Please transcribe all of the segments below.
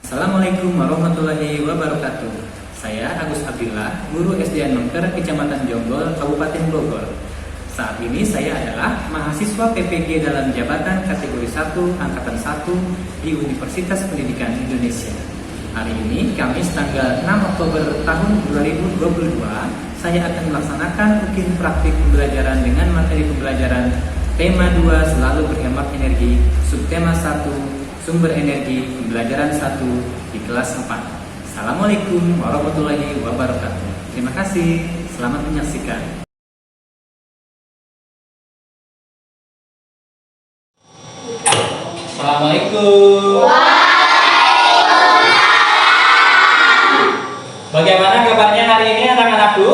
Assalamualaikum warahmatullahi wabarakatuh. Saya Agus Abdillah, guru SDN Mengker, Kecamatan Jonggol, Kabupaten Bogor. Saat ini saya adalah mahasiswa PPG dalam jabatan kategori 1 angkatan 1 di Universitas Pendidikan Indonesia. Hari ini Kamis tanggal 6 Oktober tahun 2022, saya akan melaksanakan mungkin praktik pembelajaran dengan materi pembelajaran tema 2 selalu berhemat energi, subtema 1 sumber energi, pembelajaran 1 di kelas 4. Assalamualaikum warahmatullahi wabarakatuh. Terima kasih, selamat menyaksikan. Assalamualaikum. Bagaimana kabarnya hari ini anak-anakku?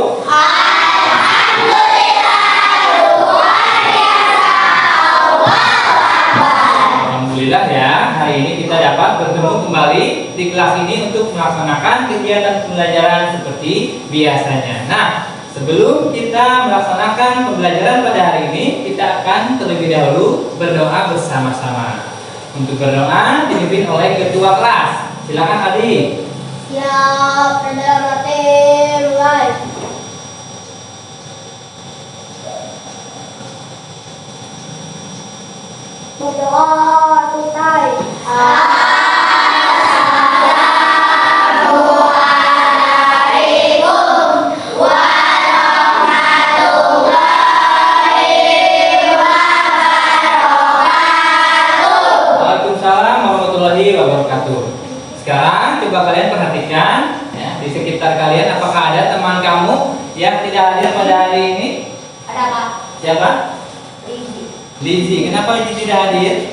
Alhamdulillah ya, hari ini kita dapat bertemu kembali di kelas ini untuk melaksanakan kegiatan pembelajaran seperti biasanya. Nah, sebelum kita melaksanakan pembelajaran pada hari ini, kita akan terlebih dahulu berdoa bersama-sama. Untuk berdoa dipimpin oleh ketua kelas. Silakan Adi. Siap, Saudara Mati, mulai. Berdoa selesai. Waalaikumsalam warahmatullahi wabarakatuh. Sekarang coba kalian perhatikan ya, di sekitar kalian apakah ada teman kamu yang tidak hadir pada hari ini? Ada Pak? Siapa? Lizzy. Lizzy. Kenapa Lizzy tidak hadir?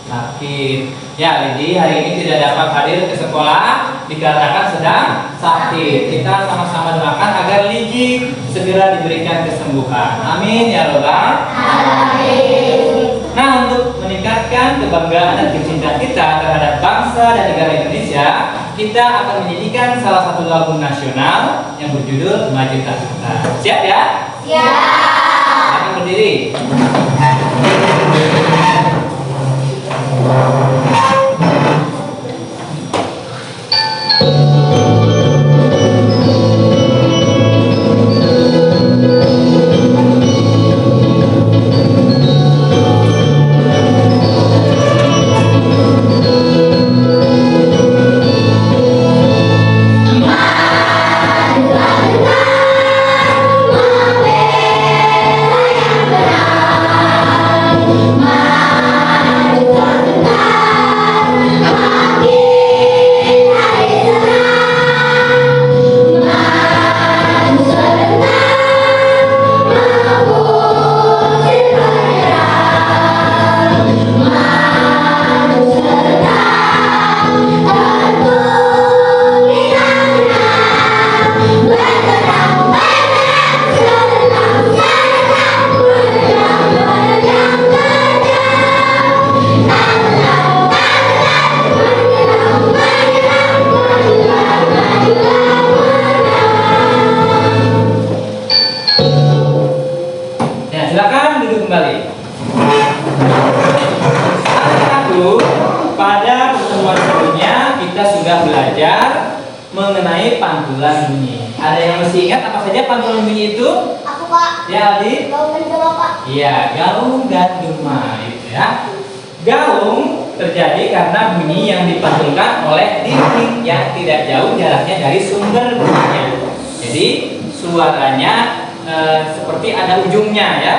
Sakit. Ya, Lizzy hari ini tidak dapat hadir ke sekolah dikarenakan sedang sakit. Kita sama-sama doakan agar Lizzy segera diberikan kesembuhan. Amin ya Rabbal alamin. Nah, untuk meningkatkan kebanggaan dan kecintaan kita terhadap bangsa dan negara Indonesia, kita akan menyanyikan salah satu lagu nasional yang berjudul Maju Tak Kita. Siap ya? Siap. Akan berdiri. Silakan duduk kembali. Satu, pada pertemuan sebelumnya kita sudah belajar mengenai pantulan bunyi. Ada yang masih ingat apa saja pantulan bunyi itu? Aku Pak. Ya Adi. Gaung dan gema Pak. Iya, gaung dan gema itu ya. Gaung terjadi karena bunyi yang dipantulkan oleh dinding yang tidak jauh jaraknya dari sumber bunyinya. Jadi suaranya seperti ada ujungnya ya.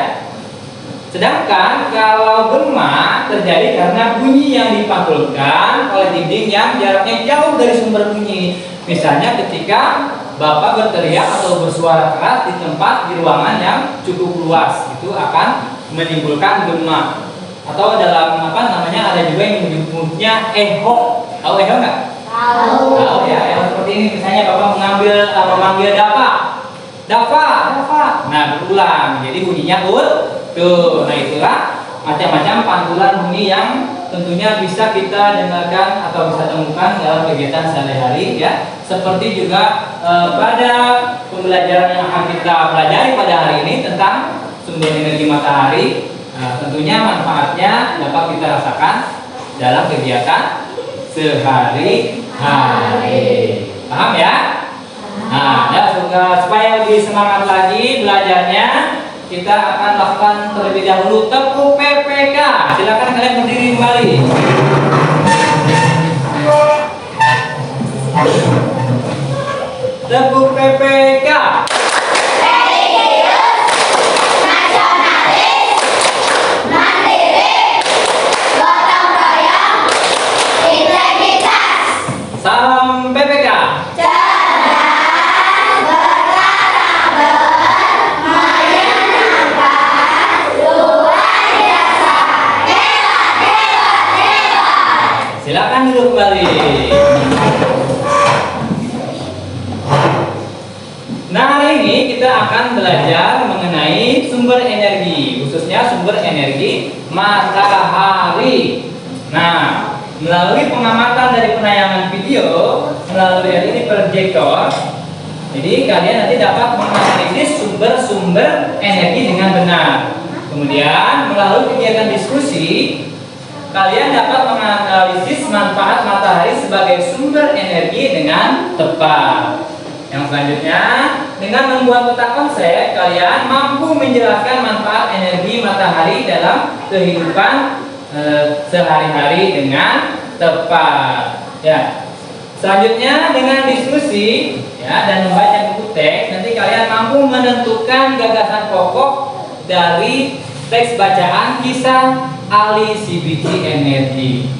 Sedangkan kalau gema terjadi karena bunyi yang dipantulkan oleh dinding yang jaraknya jauh dari sumber bunyi. Misalnya ketika Bapak berteriak atau bersuara keras di tempat di ruangan yang cukup luas, itu akan menimbulkan gema. Atau dalam ada juga yang menyebutnya eho. Tahu eho nggak? Tahu ya. Yang seperti ini misalnya Bapak memanggil Dava. Nah berulang, jadi bunyinya Tuh, nah itulah macam-macam pantulan bunyi yang tentunya bisa kita dengarkan atau bisa temukan dalam kegiatan sehari-hari ya. Seperti juga pada pembelajaran yang akan kita pelajari pada hari ini tentang sumber energi matahari, tentunya manfaatnya dapat kita rasakan dalam kegiatan sehari-hari. Paham ya? Nah, ya, supaya lebih semangat lagi belajarnya, kita akan lakukan terlebih dahulu tepuk PPK. Silakan kalian berdiri kembali. Tepuk PPK. Salam PPK. Silakan duduk kembali. Nah, hari ini kita akan belajar mengenai sumber energi, khususnya sumber energi matahari. Nah, melalui pengamatan dari penayangan video melalui ini proyektor, jadi kalian nanti dapat menganalisis sumber-sumber energi dengan benar. Kemudian melalui kegiatan diskusi, kalian dapat menganalisis manfaat matahari sebagai sumber energi dengan tepat. Yang selanjutnya, dengan membuat peta konsep, kalian mampu menjelaskan manfaat energi matahari dalam kehidupan sehari-hari dengan tepat. Ya. Selanjutnya dengan diskusi ya dan membaca buku teks, nanti kalian mampu menentukan gagasan pokok dari teks bacaan kisah ahli CBG energi.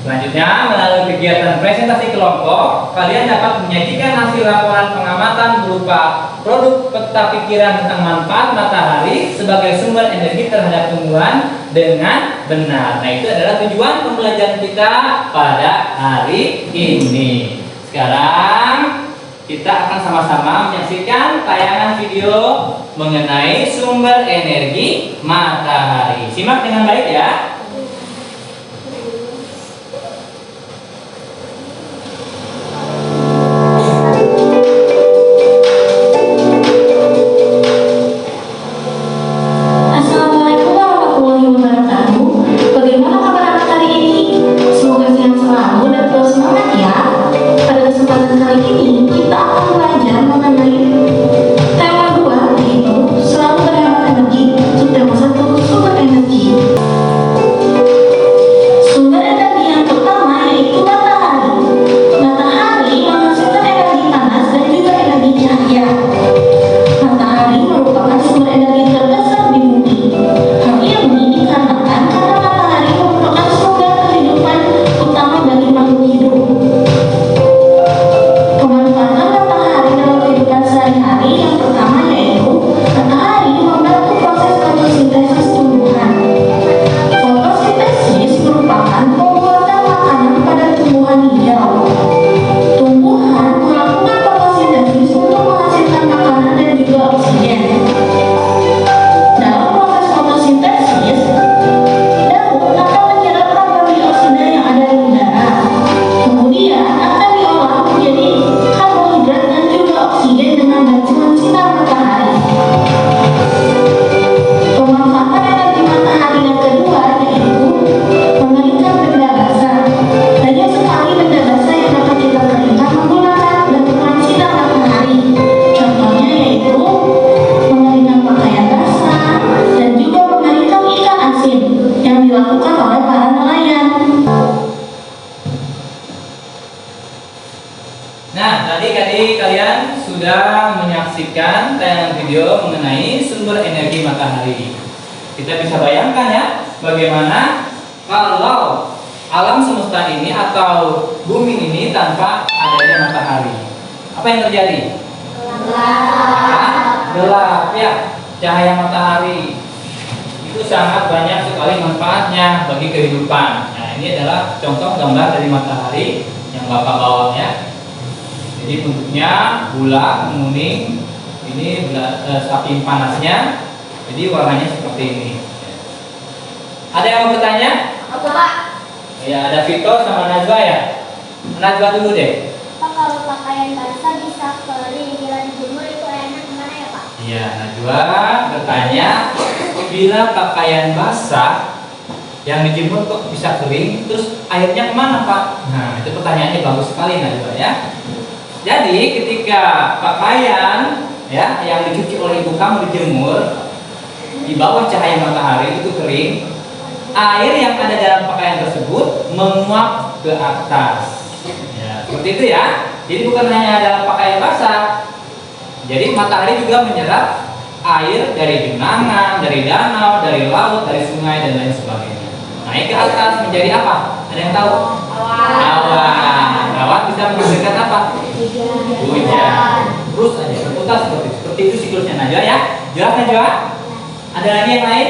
Selanjutnya, melalui kegiatan presentasi kelompok, kalian dapat menyajikan hasil laporan pengamatan berupa produk peta pikiran tentang manfaat matahari sebagai sumber energi terhadap tumbuhan dengan benar. Nah, itu adalah tujuan pembelajaran kita pada hari ini. Sekarang kita akan sama-sama menyaksikan tayangan video mengenai sumber energi matahari. Simak dengan baik ya. Assalamualaikum warahmatullahi wabarakatuh. Bagaimana kabar anak hari ini? Semoga sehat selalu dan terus semangat ya. Pada kesempatan kali ini kita akan belajar mengenai tema 2, yaitu selalu berhemat energi. Untuk tema 1, sumber energi. Sumber energi yang pertama yaitu matahari. Matahari menghasilkan energi panas dan juga energi cahaya. Matahari merupakan sumber energi terbesar di bumi. Hal ini dikarenakan karena matahari merupakan sumber kehidupan utama bagi makhluk hidup. Pemanfaatan matahari dalam kehidupan sehari-hari yang pertama yaitu matahari membantu proses fotosintesis tumbuhan. Fotosintesis merupakan pembuatan makanan pada tumbuhan hijau. Tumbuhan melakukan fotosintesis untuk menghasilkan makanan dan juga oksigen. Dalam proses fotosintesis, daun akan menyerap karbon dioksida yang ada di udara. Kemudian akan diolah menjadi karbohidrat dan juga oksigen dengan bantuan sinar matahari. Pemanfaatan energi matahari yang kedua yaitu mengeringkan benda basah. Banyak sekali benda basah yang dapat kita keringkan menggunakan bantuan sinar matahari. Contohnya yaitu mengeringkan pakaian basah dan juga mengeringkan ikan asin yang dilakukan oleh para nelayan. Nah, tadi kalian sudah menyaksikan tayangan video mengenai sumber energi matahari. Kita bisa bayangkan ya, bagaimana kalau alam semesta ini atau bumi ini tanpa adanya matahari. Apa yang terjadi? Gelap ya. Cahaya matahari itu sangat banyak sekali manfaatnya bagi kehidupan. Nah, ini adalah contoh gambar dari matahari yang Bapak bawa ya. Jadi bentuknya bulat, kuning. Ini saking panasnya Jadi warnanya seperti ini. Ada yang mau bertanya? Aku Pak. Ya, ada Vito sama Najwa ya. Najwa dulu deh. Pak, kalau pakaian basah bisa kering, bila dijemur itu enak gimana ya Pak? Iya, Najwa bertanya, bila pakaian basah yang dijemur kok bisa kering, terus airnya kemana Pak? Nah, itu pertanyaannya bagus sekali Najwa ya. Jadi ketika pakaian ya yang dicuci oleh ibu kamu dijemur di bawah cahaya matahari itu kering, air yang ada dalam pakaian tersebut menguap ke atas. Ya, seperti itu ya. Jadi bukan hanya dalam pakaian basah. Jadi matahari juga menyerap air dari genangan, dari danau, dari laut, dari sungai dan lain sebagainya. Naik ke atas menjadi apa? Ada yang tahu? Awan. Awan bisa menghasilkan apa? Hujan. Terus aja berputar seperti itu siklusnya Najwa ya. Jelas Najwa? Ada lagi yang lain?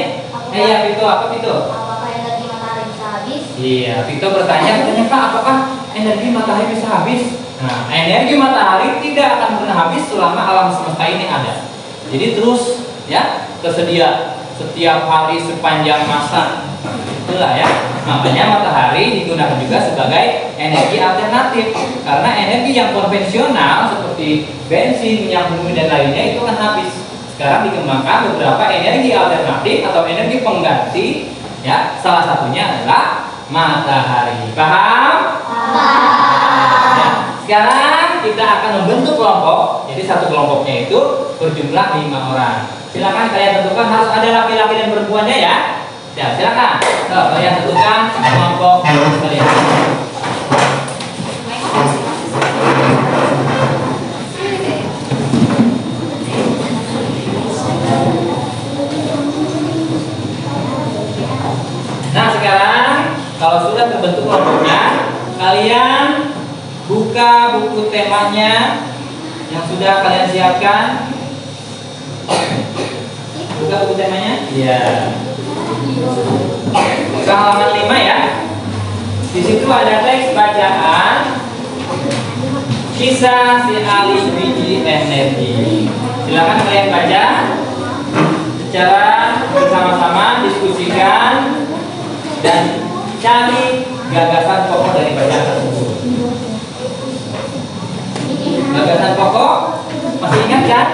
Ya Vito, apa Vito? Apakah energi matahari bisa habis? Iya, Vito katanya Pak, apakah energi matahari bisa habis? Nah, energi matahari tidak akan pernah habis selama alam semesta ini ada. Jadi terus ya tersedia setiap hari sepanjang masa. Itulah ya. Makanya matahari digunakan juga sebagai energi alternatif. Karena energi yang konvensional seperti bensin, minyak bumi dan lainnya itu akan habis. Sekarang dikembangkan beberapa energi alternatif atau energi pengganti ya. Salah satunya adalah matahari. Paham? Ya. Sekarang kita akan membentuk kelompok. Jadi satu kelompoknya itu berjumlah 5 orang. Silakan kalian tentukan, harus ada laki-laki dan perempuannya ya. Ya, silakan. Kalian tentukan kelompok kalian. Nah, sekarang kalau sudah terbentuk kelompoknya, kalian buka buku temanya yang sudah kalian siapkan. Buka buku temanya? Iya. Buka halaman 5 ya. Di situ ada teks bacaan kisah si alih biji energi. Silakan kalian baca secara bersama-sama, diskusikan dan cari gagasan pokok dari bacaan tersebut. Gagasan pokok masih ingat kan?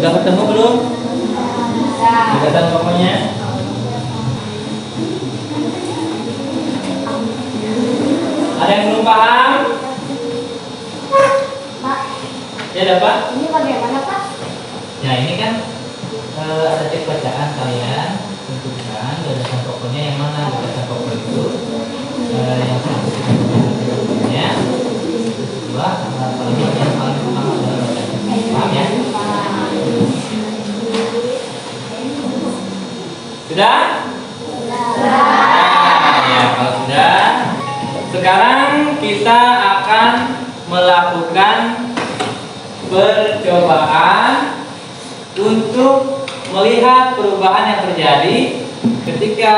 Sudah ketemu belum? Gagasan pokoknya? Ada yang belum paham? Pak, Ya ada Pak? ini bagaimana Pak? Ya ini kan ada teks bacaan kalian tentukan gagasan pokoknya yang mana. Gagasan pokok itu yang satu ya, kedua paling yang paling utama adalah bacaan. Paham ya? Sudah? Ya, kalau sudah, sekarang kita akan melakukan percobaan untuk melihat perubahan yang terjadi ketika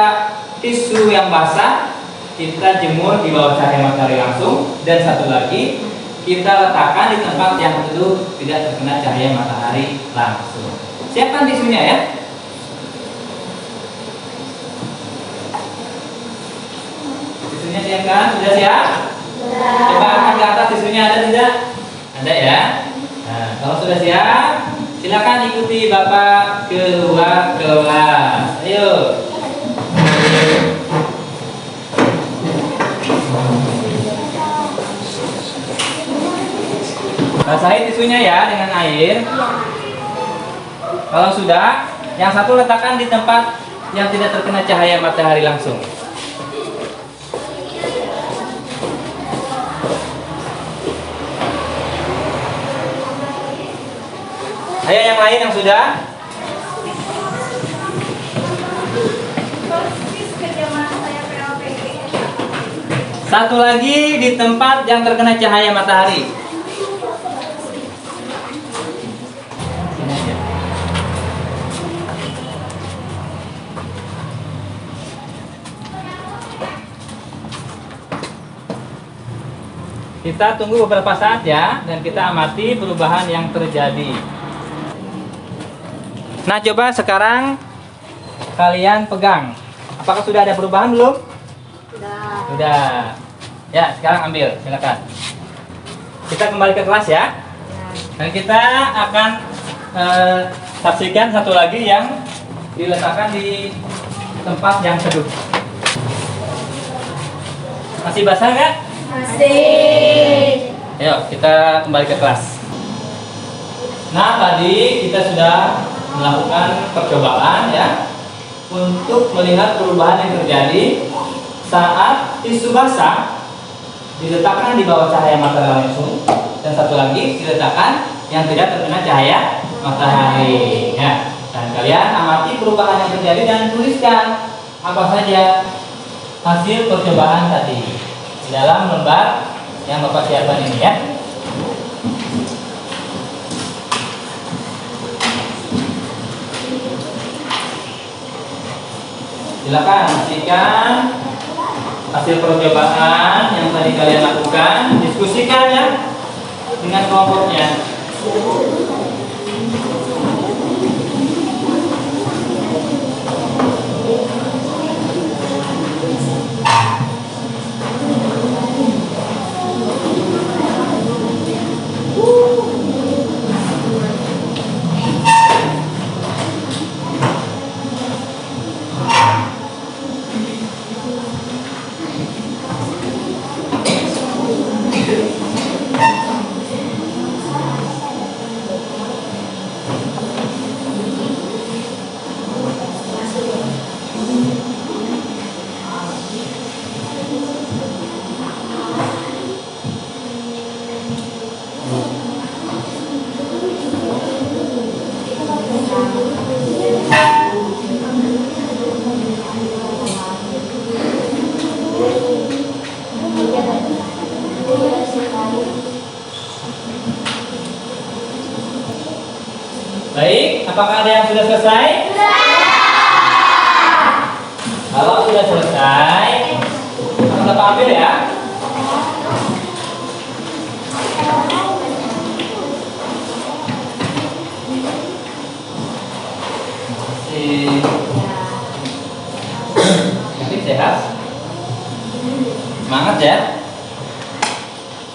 tisu yang basah kita jemur di bawah cahaya matahari langsung, dan satu lagi kita letakkan di tempat yang tentu tidak terkena cahaya matahari langsung. Siapkan tisunya ya. Tisunya siapkan, sudah siap? Coba angkat ke atas tisunya, ada tidak? Ada ya. Nah, kalau sudah siap, silakan ikuti Bapak keluar kelas. Ayo. Basahi tisunya ya dengan air. Kalau sudah, yang satu letakkan di tempat yang tidak terkena cahaya matahari langsung. Ayo yang lain yang sudah. Satu lagi di tempat yang terkena cahaya matahari. Kita tunggu beberapa saat ya, dan kita amati perubahan yang terjadi. Nah, coba sekarang kalian pegang. Apakah sudah ada perubahan belum? Sudah. Ya, sekarang ambil, silakan. Kita kembali ke kelas ya. Dan kita akan saksikan satu lagi yang diletakkan di tempat yang teduh. Masih basah nggak? Masih. Ayo, kita kembali ke kelas. Nah, tadi kita sudah melakukan percobaan ya untuk melihat perubahan yang terjadi saat tisu basah diletakkan di bawah cahaya matahari langsung, dan satu lagi diletakkan yang tidak terkena cahaya matahari. Ya, dan kalian amati perubahan yang terjadi dan tuliskan apa saja hasil percobaan tadi di dalam lembar yang Bapak siapkan ini ya. Silakan saksikan hasil percobaan yang tadi kalian lakukan, diskusikan ya dengan kelompoknya. Baik, apakah ada yang sudah selesai? Kalau sudah selesai, akan Bapak ambil ya. Masih sehat? Semangat ya.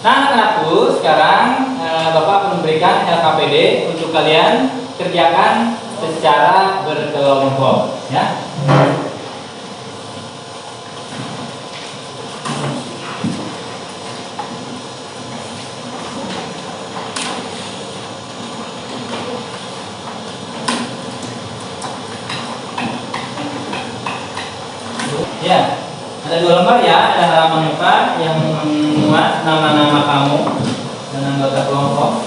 Nah, anak-anakku, sekarang Bapak akan memberikan LKPD untuk kalian kerjakan secara berkelompok ya. Ya, ada 2 lembar ya, ada halaman 4 yang memuat nama-nama kamu dan anggota kelompok.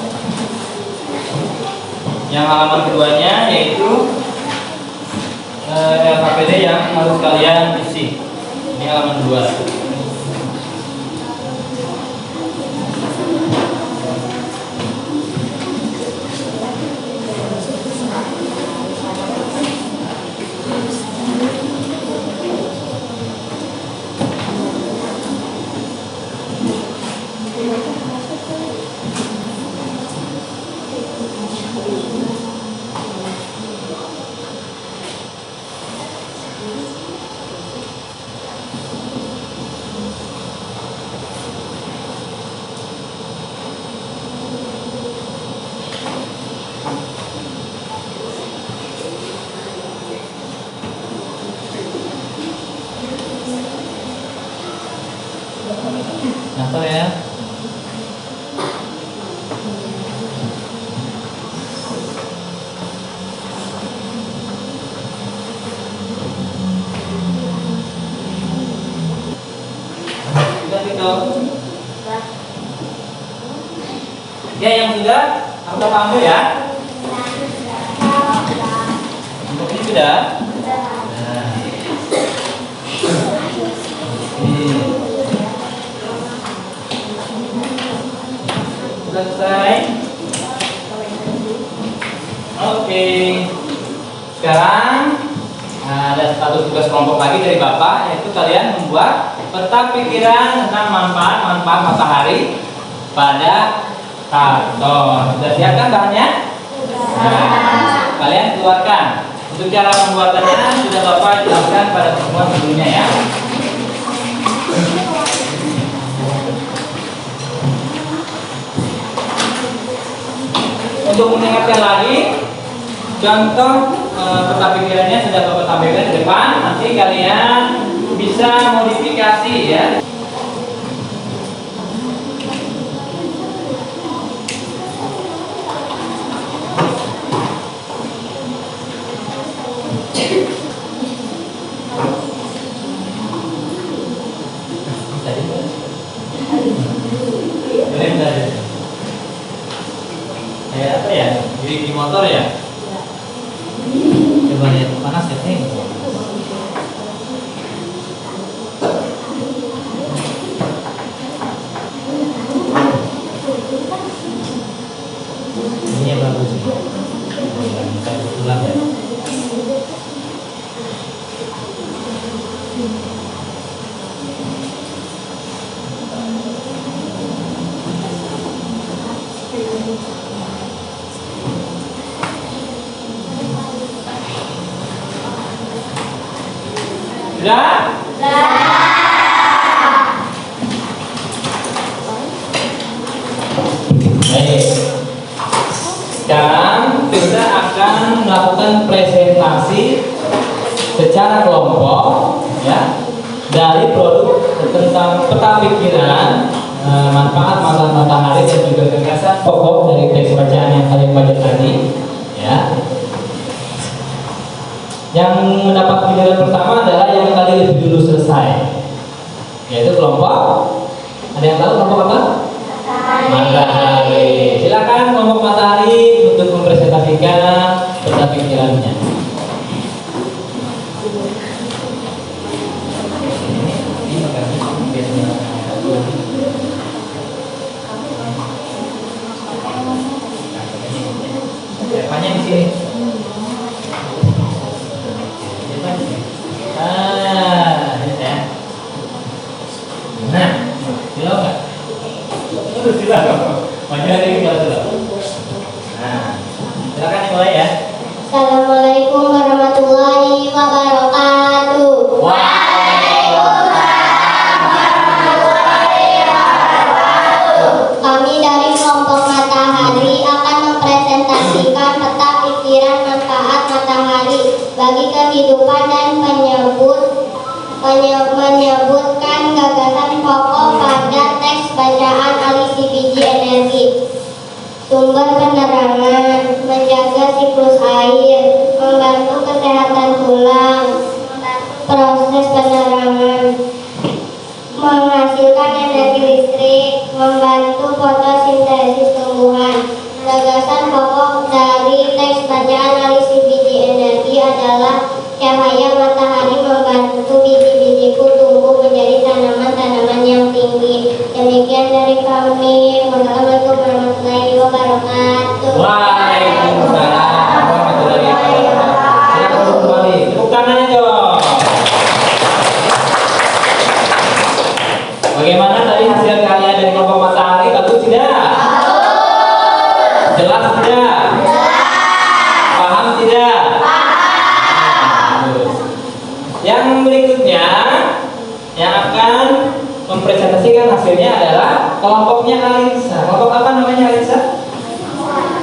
Yang halaman keduanya yaitu LKPD yang harus kalian isi. Ini halaman 2. Atau ya. Sudah gitu. Ya, yang sudah aku ambil ya. Untuk ini sudah. Nah. Selesai. Oke. Sekarang ada satu tugas kelompok lagi dari Bapak, yaitu kalian membuat peta pikiran tentang manfaat matahari pada karton. Sudah siap kan bahannya? Nah, kalian keluarkan. Untuk cara pembuatannya sudah Bapak jelaskan pada pertemuan sebelumnya ya. Untuk mengingatkan lagi, contoh peta pikirannya sudah Bapak tampilkan di depan. Nanti kalian bisa modifikasi ya. Kayak apa ya? Di motor ya? Coba lihat panas ya nih. Ini yang bagus nih. Kebetulan ya. Sudah? Baik. Sekarang kita akan melakukan presentasi secara kelompok ya dari produk tentang peta pikiran, manfaat matahari dan juga gagasan pokok dari teks bacaan yang kalian baca tadi ya. Yang mendapat giliran pertama adalah yang tadi lebih dulu selesai, yaitu kelompok. Ada yang tahu kelompok apa? Matahari. Silakan kelompok matahari untuk mempresentasikan peta pikirannya. Apanya di sini? Ini ya. Nah, silau nggak? Silau. Maju lagi kalau silau. Nah, silakan dimulai ya. Assalamualaikum warahmatullahi wabarakatuh. Kami dari kelompok matahari akan mempresentasikan peta pikiran manfaat matahari bagi kehidupan dan menyebutkan gagasan pokok pada teks bacaan alisi biji energi, sumber penerangan, menjaga siklus air, membantu kesehatan tulang, proses penerangan, menghasilkan energi listrik, membantu fotosintesis tumbuhan. Gagasan pokok dari teks bacaan alisi biji energi adalah cahaya matahari membantu biji-bijiku tumbuh menjadi tanaman-tanaman yang tinggi. Demikian dari kami. Wassalamualaikum warahmatullahi wabarakatuh. Waalaikumsalam warahmatullahi wabarakatuh. Silakan kembali. Tepuk tangannya dong. Bagaimana tadi hasil karya dari kelompok matahari? Bagus tidak? Jelas tidak? Paham tidak? Yang berikutnya yang akan mempresentasikan hasilnya adalah kelompoknya Alisa. Kelompok apa namanya Alisa?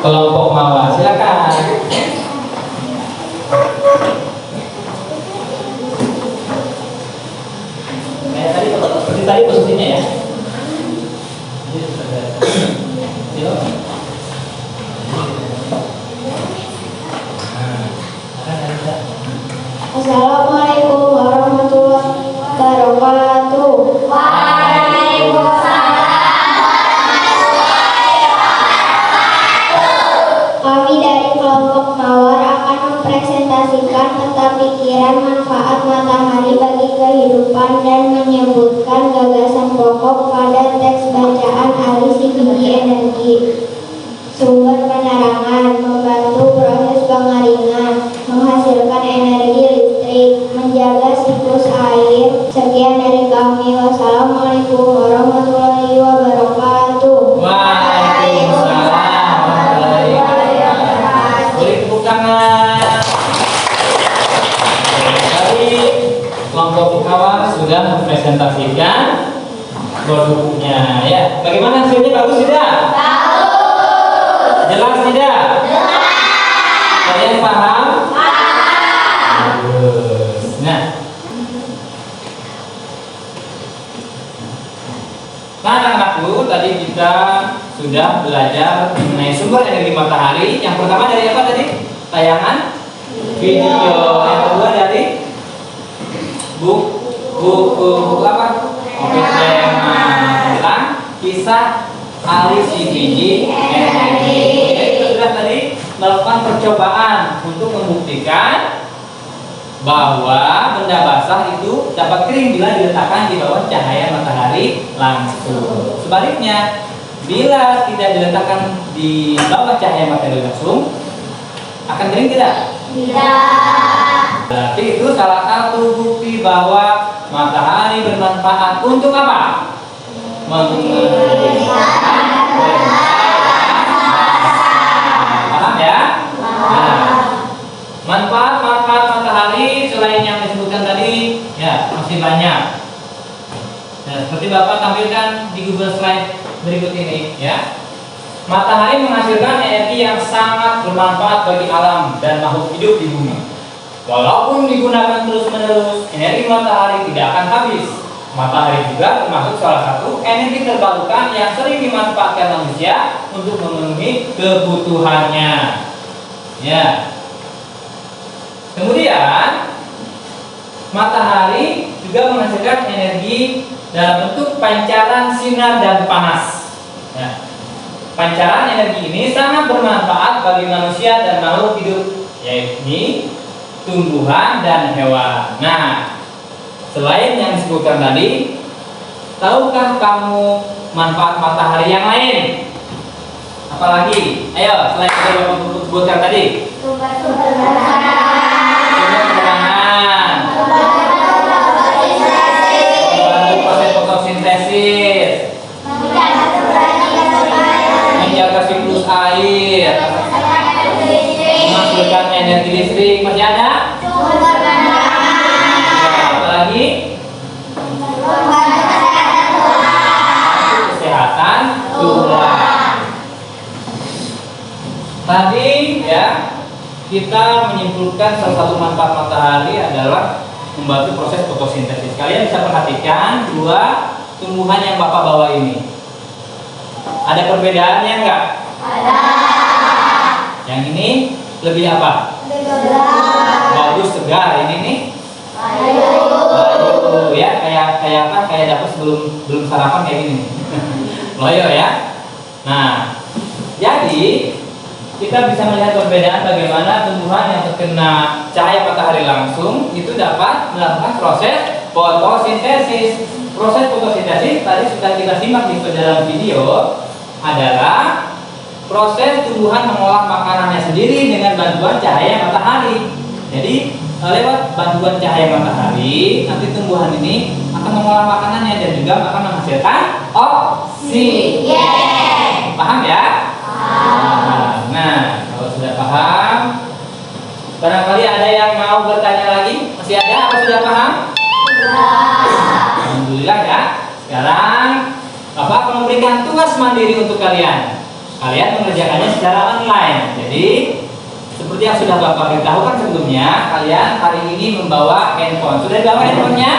Kelompok Mawar. Silakan. Kayak tadi, seperti tadi posisinya ya. Assalamualaikum warahmatullahi wabarakatuh. Kami dari kelompok Mawar akan mempresentasikan peta pikiran manfaat matahari bagi kehidupan dan menyebutkan gagasan pokok pada teks bacaan alisi biji energi, sumber penerangan, membantu proses pengaringan, menghasilkan energi listrik, menjaga siklus air. Sekian dari kami. Wassalamualaikum warahmatullahi wabarakatuh. tangan. Tadi kelompok kawan sudah mempresentasikan produknya ya. Bagaimana hasilnya, bagus tidak? Jelas tidak? Kalian paham? Bagus. Nah, anak-anakku, tadi kita sudah belajar mengenai sumber energi matahari. Yang pertama dari apa tadi? Tayangan video. Yang kedua dari buku apa? Oke, tema tentang kisah Ali si biji energi. Jadi kita sudah tadi melakukan percobaan untuk membuktikan bahwa benda basah itu dapat kering bila diletakkan di bawah cahaya matahari langsung. Sebaliknya, bila tidak diletakkan di bawah cahaya matahari langsung, akan kering tidak? Tidak. Berarti itu salah satu bukti bahwa matahari bermanfaat untuk apa? Paham ya? Nah, manfaat matahari selain yang disebutkan tadi ya masih banyak. Nah, seperti Bapak tampilkan di Google Slide berikut ini ya. Matahari menghasilkan energi yang sangat bermanfaat bagi alam dan makhluk hidup di bumi. Walaupun digunakan terus-menerus, energi matahari tidak akan habis. Matahari juga termasuk salah satu energi terbarukan yang sering dimanfaatkan manusia untuk memenuhi kebutuhannya. Ya. Kemudian matahari juga menghasilkan energi dalam bentuk pancaran sinar dan panas. Ya. Pancaran energi ini sangat bermanfaat bagi manusia dan makhluk hidup, yaitu tumbuhan dan hewan. Nah, selain yang disebutkan tadi, tahukah kamu manfaat matahari yang lain? Apalagi? Ayo, selain yang disebutkan tadi. Sumber penerangan, proses fotosintesis, menjaga siklus air, menghasilkan energi listrik. Masih ada? Apalagi? Kesehatan tulang. Tadi ya kita menyimpulkan salah satu manfaat matahari adalah membantu proses fotosintesis. Kalian bisa perhatikan dua tumbuhan yang Bapak bawa ini. Ada perbedaannya enggak? Ada. Yang ini lebih apa? Bagus, segar. Ini nih layu ya, kayak apa? Kayak dapat belum sarapan kayak gini. Loyo ya. Nah, jadi kita bisa melihat perbedaan bagaimana tumbuhan yang terkena cahaya matahari langsung itu dapat melakukan proses fotosintesis. Proses fotosintesis tadi sudah kita simak di dalam video adalah proses tumbuhan mengolah makanannya sendiri dengan bantuan cahaya matahari. Jadi lewat bantuan cahaya matahari nanti tumbuhan ini akan mengolah makanannya dan juga akan menghasilkan oksigen. Paham ya? Nah, kalau sudah paham, barangkali ada yang mau bertanya lagi? Masih ada? Apa sudah paham? Alhamdulillah ya. Sekarang Bapak akan memberikan tugas mandiri untuk kalian. Kalian mengerjakannya secara online. Jadi seperti yang sudah Bapak beritahukan sebelumnya, kalian hari ini membawa handphone. Sudah dibawa handphonenya?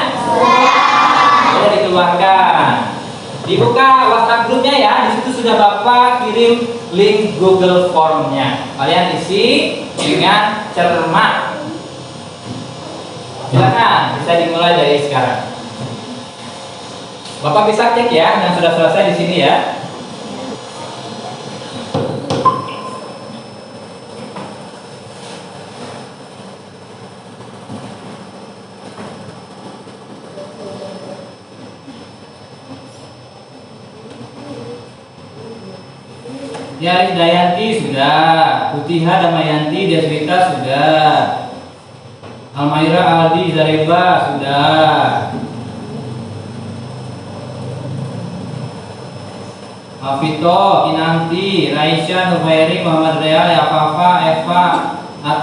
Sudah dikeluarkan. Dibuka WhatsApp grupnya ya. Di situ sudah Bapak kirim link Google Formnya. Kalian isi dengan cermat. Silakan, bisa dimulai dari sekarang. Bapak bisa cek ya yang sudah selesai di sini ya. Ya, Dayanti sudah, Putiha Damayanti Deswita sudah, Almaira Aldi Zareba sudah, Alvito Kinanti Raisya Nuhairi Muhammad Rea Yafafa Eva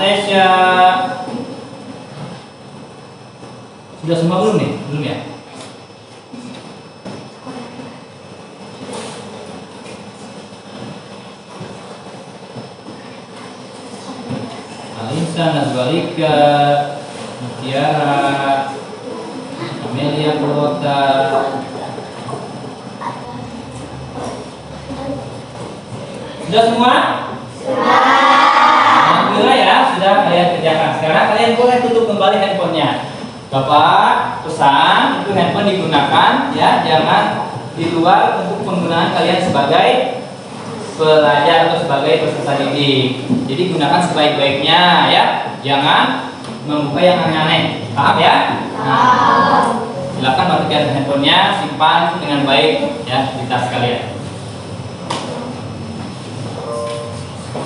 Nesya. Sudah semua belum nih? Belum ya? Alisa, Nazwarika, Mutiara, Amelia Purwota. Sudah semua? Alhamdulillah ya, sudah kalian kerjakan. Sekarang kalian boleh tutup kembali handphonenya. Bapak pesan itu handphone digunakan ya, jangan di luar untuk penggunaan kalian sebagai pelajar atau sebagai peserta didik. Jadi gunakan sebaik-baiknya ya, jangan membuka yang aneh-aneh. Paham ya? Nah, silakan matikan handphonenya, simpan dengan baik ya di tas kalian.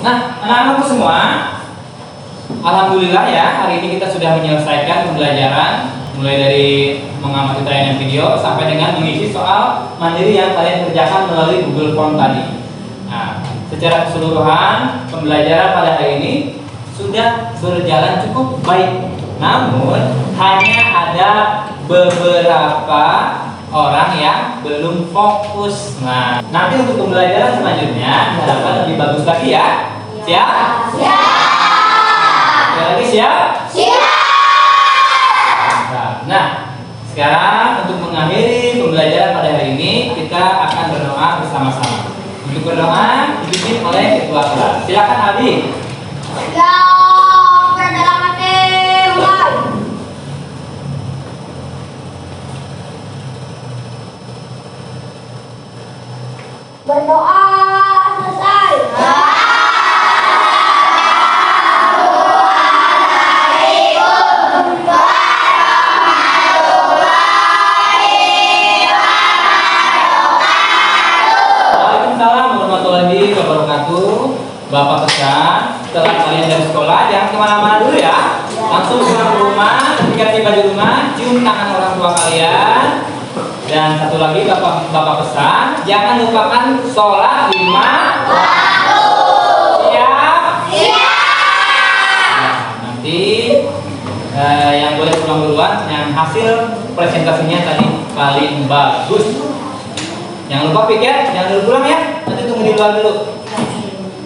Nah, anak-anakku semua, alhamdulillah ya, hari ini kita sudah menyelesaikan pembelajaran mulai dari mengamati tayangan video sampai dengan mengisi soal mandiri yang kalian kerjakan melalui Google Form tadi. Nah, secara keseluruhan pembelajaran pada hari ini sudah berjalan cukup baik. Namun hanya ada beberapa orang yang belum fokus. Nah, nanti untuk pembelajaran selanjutnya diharapkan lebih bagus lagi ya. Siap? Sekali lagi siap? Nah, sekarang untuk mengakhiri pembelajaran pada hari ini kita akan berdoa bersama-sama. Untuk berdoa dipimpin oleh ketua kelas. Silakan Abi. Ya, perjalanan mulai. Berdoa selesai. Waalaikumsalam warahmatullahi wabarakatuh. Bapak pesan setelah kalian dari sekolah jangan kemana-mana dulu ya. Langsung pulang ke rumah. Ketika tiba di rumah, cium tangan orang tua kalian. Dan satu lagi bapak pesan jangan lupakan sholat 5 waktu. Siap? Nah, nanti yang boleh pulang duluan yang hasil presentasinya tadi paling bagus. Jangan lupa pikir, jangan dulu pulang ya. Nanti tunggu di luar dulu.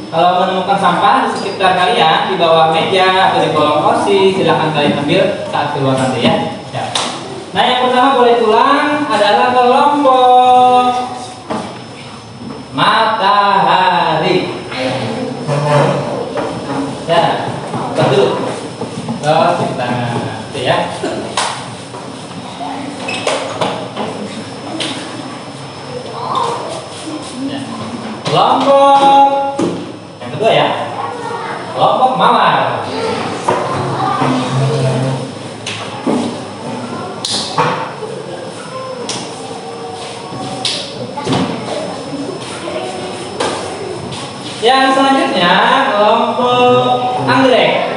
Kalau menemukan sampah di sekitar kalian di bawah meja atau di kolong kursi, silahkan kalian ambil saat keluar nanti ya. Ya. Nah, yang pertama boleh pulang adalah kelompok matahari. Ya, betul. Terus kita ya. Kelompok yang kedua ya, kelompok mawar. Yang selanjutnya kelompok anggrek.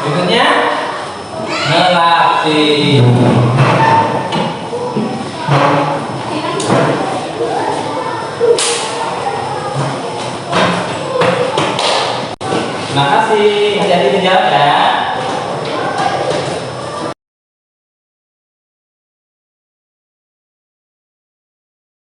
Berikutnya melati. Terima kasih, hati-hati di jalan ya.